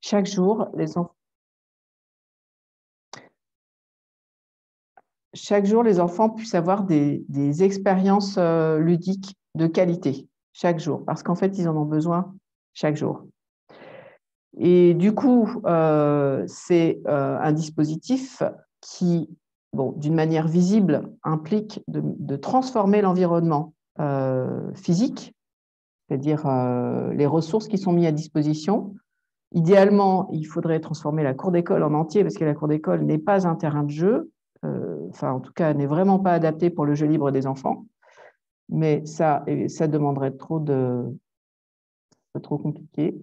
Chaque jour, les enfants puissent avoir des expériences ludiques de qualité, chaque jour, parce qu'en fait, ils en ont besoin chaque jour. Et du coup, c'est un dispositif qui, bon, d'une manière visible, implique de transformer l'environnement physique, c'est-à-dire les ressources qui sont mises à disposition. Idéalement, il faudrait transformer la cour d'école en entier, parce que la cour d'école n'est pas un terrain de jeu, enfin, en tout cas, n'est vraiment pas adapté pour le jeu libre des enfants. Mais ça demanderait trop compliqué. Je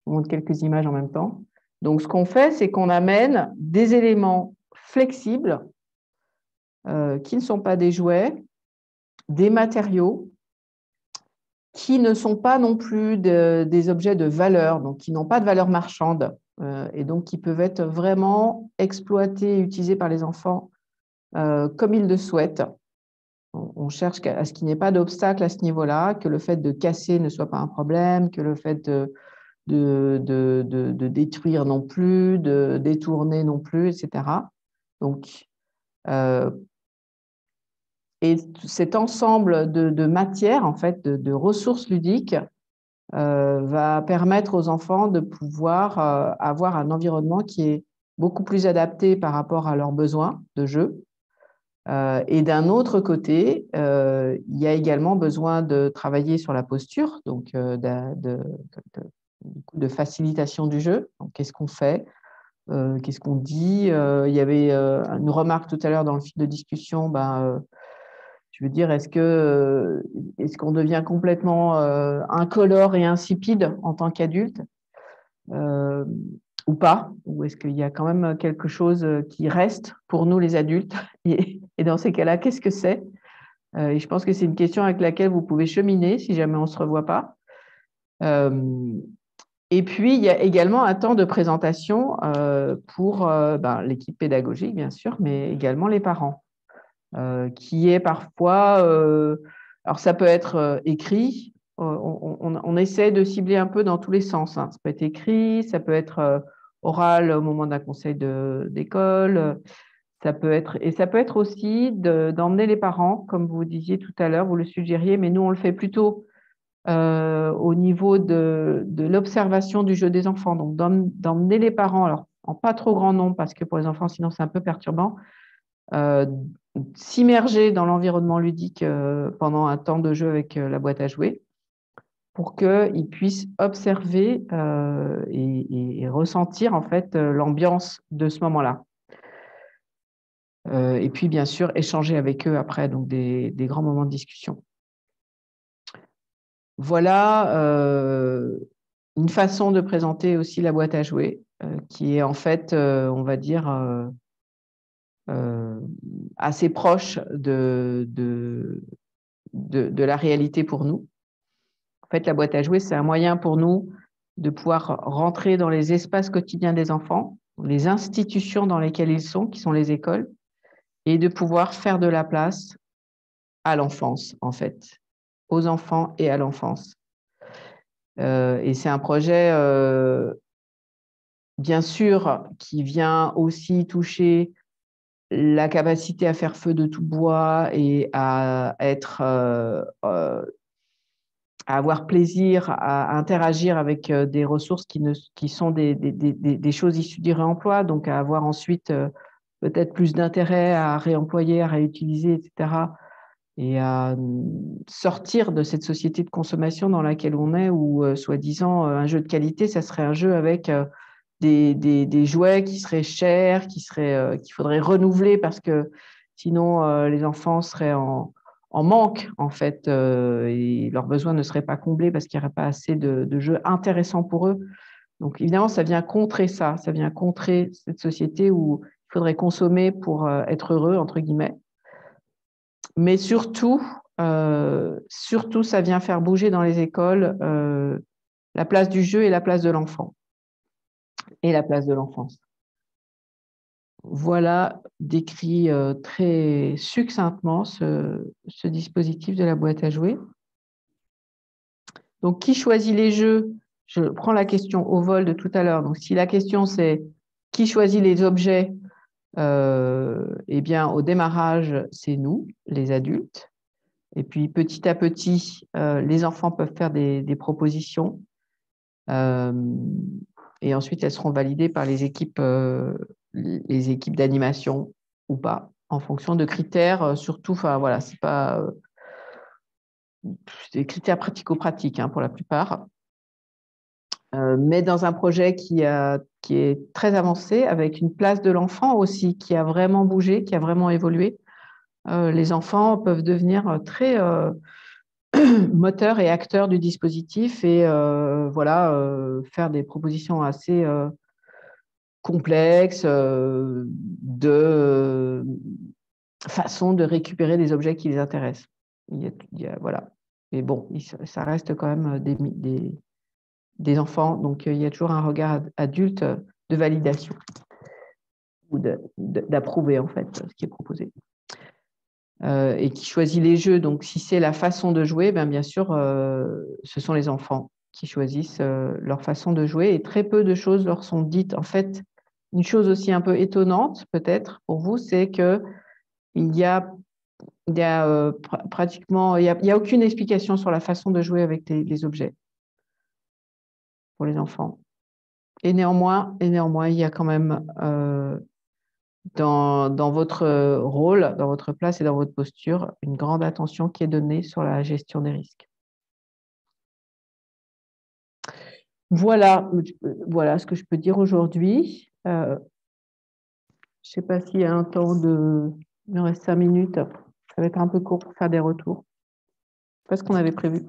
vous montre quelques images en même temps. Donc, ce qu'on fait, c'est qu'on amène des éléments flexibles qui ne sont pas des jouets, des matériaux qui ne sont pas non plus des objets de valeur, donc qui n'ont pas de valeur marchande, et donc qui peuvent être vraiment exploités et utilisés par les enfants comme ils le souhaitent. On cherche à ce qu'il n'y ait pas d'obstacle à ce niveau-là, que le fait de casser ne soit pas un problème, que le fait de détruire non plus, de détourner non plus, etc. Donc, et cet ensemble de matières, en fait, de ressources ludiques, va permettre aux enfants de pouvoir avoir un environnement qui est beaucoup plus adapté par rapport à leurs besoins de jeu. Et d'un autre côté, il y a également besoin de travailler sur la posture, donc de facilitation du jeu. Qu'est-ce qu'on fait? Qu'est-ce qu'on dit? Il y avait une remarque tout à l'heure dans le fil de discussion. Je veux dire, est-ce qu'on devient complètement incolore et insipide en tant qu'adulte ou pas? Ou est-ce qu'il y a quand même quelque chose qui reste pour nous les adultes? Et dans ces cas-là, qu'est-ce que c'est? Et je pense que c'est une question avec laquelle vous pouvez cheminer si jamais on ne se revoit pas. Et puis, il y a également un temps de présentation pour l'équipe pédagogique, bien sûr, mais également les parents, qui est parfois… alors, ça peut être écrit. On essaie de cibler un peu dans tous les sens, hein. Ça peut être écrit, ça peut être oral au moment d'un conseil d'école. Ça peut être aussi d'emmener les parents, comme vous disiez tout à l'heure, vous le suggériez, mais nous, on le fait plutôt au niveau de l'observation du jeu des enfants. Donc, d'emmener les parents, alors en pas trop grand nombre, parce que pour les enfants, sinon c'est un peu perturbant, s'immerger dans l'environnement ludique pendant un temps de jeu avec la boîte à jouer, pour qu'ils puissent observer et ressentir en fait l'ambiance de ce moment-là. Et puis, bien sûr, échanger avec eux après, donc des grands moments de discussion. Voilà une façon de présenter aussi la boîte à jouer, qui est en fait, on va dire, assez proche de la réalité pour nous. En fait, la boîte à jouer, c'est un moyen pour nous de pouvoir rentrer dans les espaces quotidiens des enfants, les institutions dans lesquelles ils sont, qui sont les écoles, et de pouvoir faire de la place à l'enfance, en fait, aux enfants et à l'enfance. Et c'est un projet, bien sûr, qui vient aussi toucher la capacité à faire feu de tout bois et à avoir plaisir, à interagir avec des ressources qui sont des choses issues du réemploi, donc à avoir ensuite peut-être plus d'intérêt à réemployer, à réutiliser, etc. Et à sortir de cette société de consommation dans laquelle on est, où, soi-disant, un jeu de qualité, ça serait un jeu avec des jouets qui seraient chers, qu'il faudrait renouveler parce que sinon, les enfants seraient en manque, en fait, et leurs besoins ne seraient pas comblés parce qu'il n'y aurait pas assez de jeux intéressants pour eux. Donc, évidemment, ça vient contrer ça vient contrer cette société où il faudrait consommer pour être heureux, entre guillemets. Mais surtout, ça vient faire bouger dans les écoles la place du jeu et la place de l'enfant et la place de l'enfance. Voilà décrit très succinctement ce dispositif de la boîte à jouer. Donc, qui choisit les jeux? je prends la question au vol de tout à l'heure. Donc, si la question c'est qui choisit les objets, eh bien, au démarrage, c'est nous, les adultes. Et puis, petit à petit, les enfants peuvent faire des propositions. Et ensuite, elles seront validées par les équipes d'animation ou pas, en fonction de critères, surtout, enfin voilà, c'est pas des critères pratico-pratiques hein, pour la plupart. Mais dans un projet qui est très avancé, avec une place de l'enfant aussi, qui a vraiment bougé, qui a vraiment évolué, les enfants peuvent devenir très moteurs et acteurs du dispositif et voilà, faire des propositions assez complexes de façon de récupérer des objets qui les intéressent. Voilà. Mais bon, ça reste quand même des enfants, donc il y a toujours un regard adulte de validation ou d'approuver en fait ce qui est proposé. Et qui choisit les jeux. Donc, si c'est la façon de jouer, bien sûr, ce sont les enfants qui choisissent leur façon de jouer et très peu de choses leur sont dites. En fait, une chose aussi un peu étonnante, peut-être, pour vous, c'est qu'il y a, pratiquement, il y a aucune explication sur la façon de jouer avec les objets pour les enfants. Et néanmoins, il y a quand même dans votre rôle, dans votre place et dans votre posture, une grande attention qui est donnée sur la gestion des risques. Voilà ce que je peux dire aujourd'hui. Je ne sais pas s'il y a un temps de... Il me reste 5 minutes. Ça va être un peu court pour faire des retours. C'est pas ce qu'on avait prévu.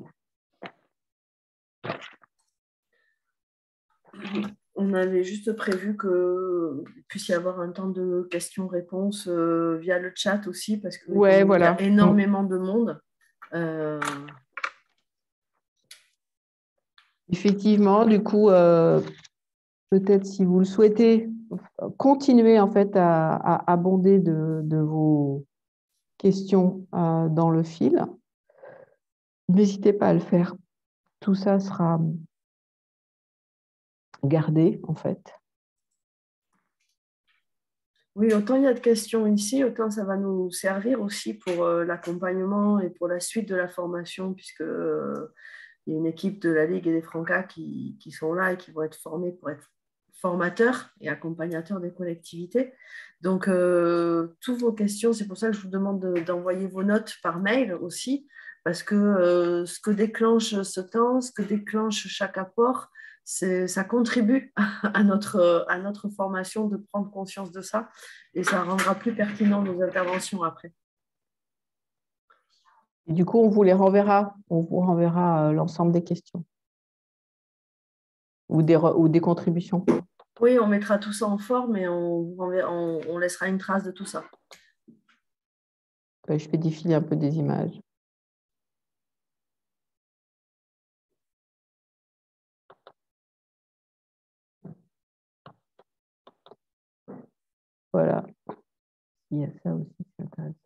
On avait juste prévu qu'il puisse y avoir un temps de questions-réponses via le chat aussi, parce qu'il y a énormément de monde. Effectivement, du coup, peut-être si vous le souhaitez, continuez en fait à abonder de vos questions dans le fil. N'hésitez pas à le faire. Tout ça sera gardé en fait. Oui, autant il y a de questions ici, autant ça va nous servir aussi pour l'accompagnement et pour la suite de la formation, puisque il y a une équipe de la Ligue et des Francas qui sont là et qui vont être formés pour être formateurs et accompagnateurs des collectivités. Donc, toutes vos questions, c'est pour ça que je vous demande d'envoyer vos notes par mail aussi, parce que ce que déclenche ce temps, ce que déclenche chaque apport, ça contribue à notre formation de prendre conscience de ça et ça rendra plus pertinent nos interventions après. Et du coup, on vous renverra l'ensemble des questions ou des contributions. Oui, on mettra tout ça en forme et on laissera une trace de tout ça. Je fais défiler un peu des images. Voilà. Il y a ça aussi, c'est intéressant.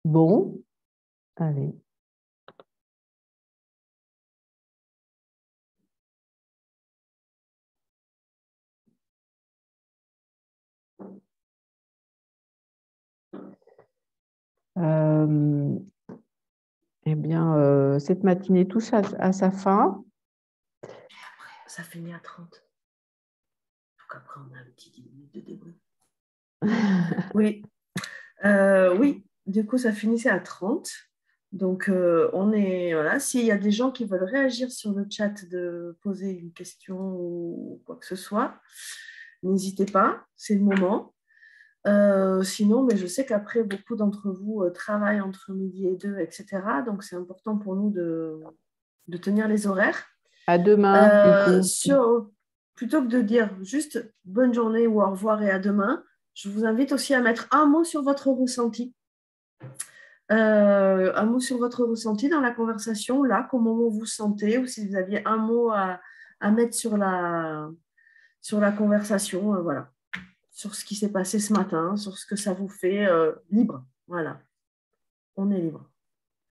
Bon, allez. Eh bien, cette matinée touche à sa fin. Ça finit à 30. Donc après, on a un petit 10 minutes de débrief. Oui. Oui, du coup, ça finissait à 30. Donc, voilà. S'il y a des gens qui veulent réagir sur le chat, de poser une question ou quoi que ce soit, n'hésitez pas, c'est le moment. Sinon, mais je sais qu'après, beaucoup d'entre vous travaillent entre midi et 2, etc. Donc, c'est important pour nous de tenir les horaires. À demain, du coup. Plutôt que de dire juste bonne journée ou au revoir et à demain, je vous invite aussi à mettre un mot sur votre ressenti. Un mot sur votre ressenti dans la conversation, là, comment vous vous sentez, ou si vous aviez un mot à mettre sur la conversation, voilà, sur ce qui s'est passé ce matin, sur ce que ça vous fait, libre. Voilà, on est libre.